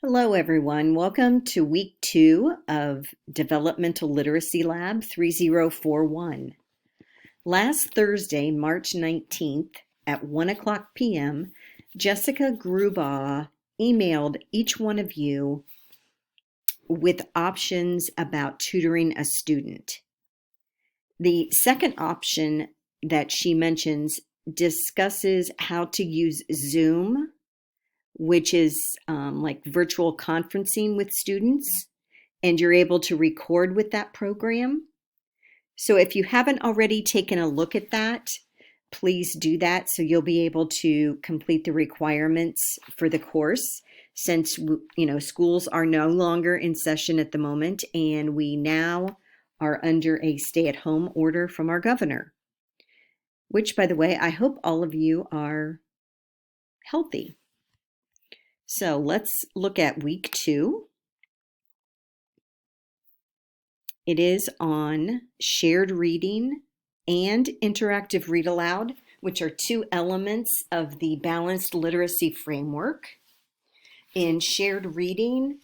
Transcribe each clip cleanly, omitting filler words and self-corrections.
Hello, everyone. Welcome to week 2 of Developmental Literacy Lab 3041. Last Thursday, March 19th at 1 o'clock p.m., Jessica Grubaugh emailed each one of you with options about tutoring a student. The second option that she mentions discusses how to use Zoom, which is like virtual conferencing with students, and you're able to record with that program. So if you haven't already taken a look at that, please do that so you'll be able to complete the requirements for the course, since schools are no longer in session at the moment and we now are under a stay-at-home order from our governor, which, by the way, I hope all of you are healthy. So let's look at week 2. It is on shared reading and interactive read aloud, which are two elements of the balanced literacy framework. In shared reading,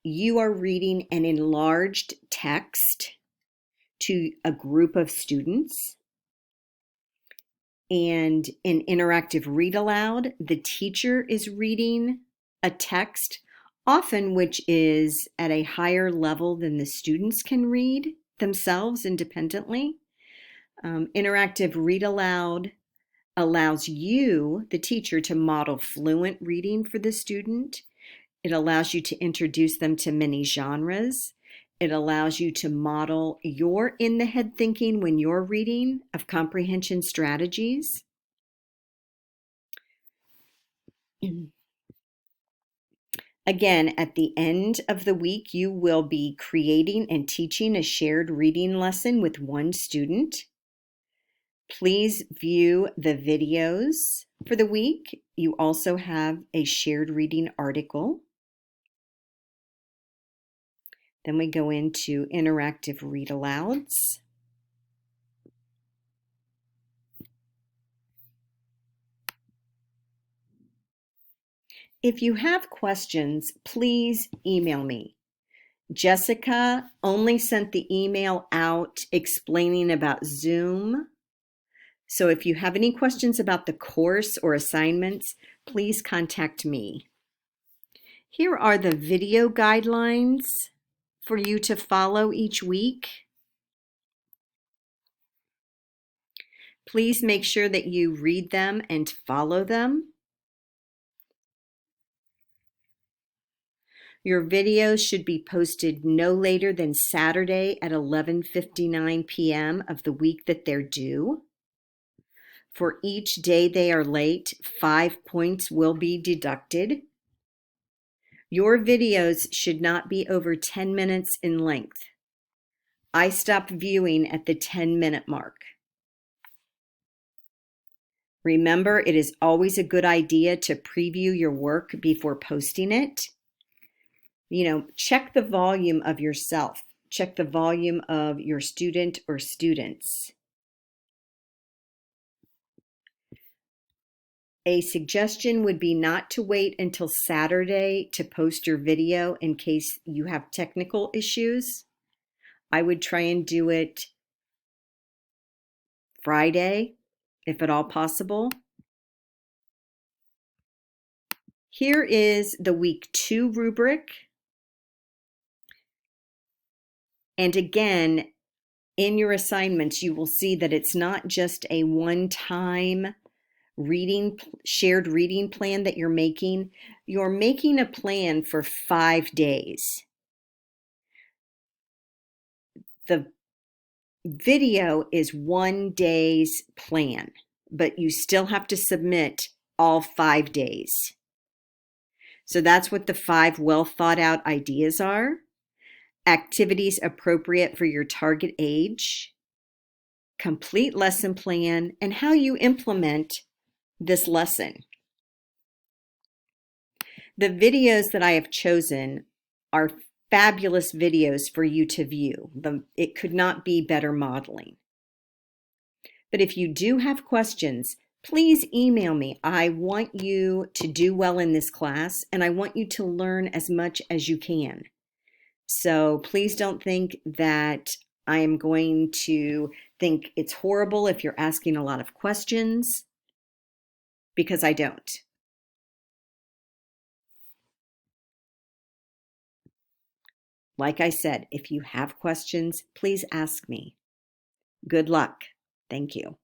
you are reading an enlarged text to a group of students. And in interactive read aloud, the teacher is reading a text, often which is at a higher level than the students can read themselves independently. Interactive read aloud allows you, the teacher, to model fluent reading for the student. It allows you to introduce them to many genres. It allows you to model your in-the-head thinking when you're reading of comprehension strategies. Again, at the end of the week, you will be creating and teaching a shared reading lesson with one student. Please view the videos for the week. You also have a shared reading article. Then we go into interactive read alouds. If you have questions, please email me. Jessica only sent the email out explaining about Zoom. So if you have any questions about the course or assignments, please contact me. Here are the video guidelines for you to follow each week. Please make sure that you read them and follow them. Your videos should be posted no later than Saturday at 11:59 p.m. of the week that they're due. For each day they are late, 5 points will be deducted. Your videos should not be over 10 minutes in length. I stop viewing at the 10-minute mark. Remember, it is always a good idea to preview your work before posting it. Check the volume of yourself. Check the volume of your student or students. A suggestion would be not to wait until Saturday to post your video in case you have technical issues. I would try and do it Friday, if at all possible. Here is the week 2 rubric. And again, in your assignments, you will see that it's not just a one-time shared reading plan that you're making. You're making a plan for 5 days. The video is 1 day's plan, but you still have to submit all 5 days. So that's what the 5 well thought out ideas are. Activities appropriate for your target age, complete lesson plan, and how you implement this lesson. The videos that I have chosen are fabulous videos for you to view. It could not be better modeling. But if you do have questions, please email me. I want you to do well in this class, and I want you to learn as much as you can. So please don't think that I am going to think it's horrible if you're asking a lot of questions, because I don't. Like I said, if you have questions, please ask me. Good luck. Thank you.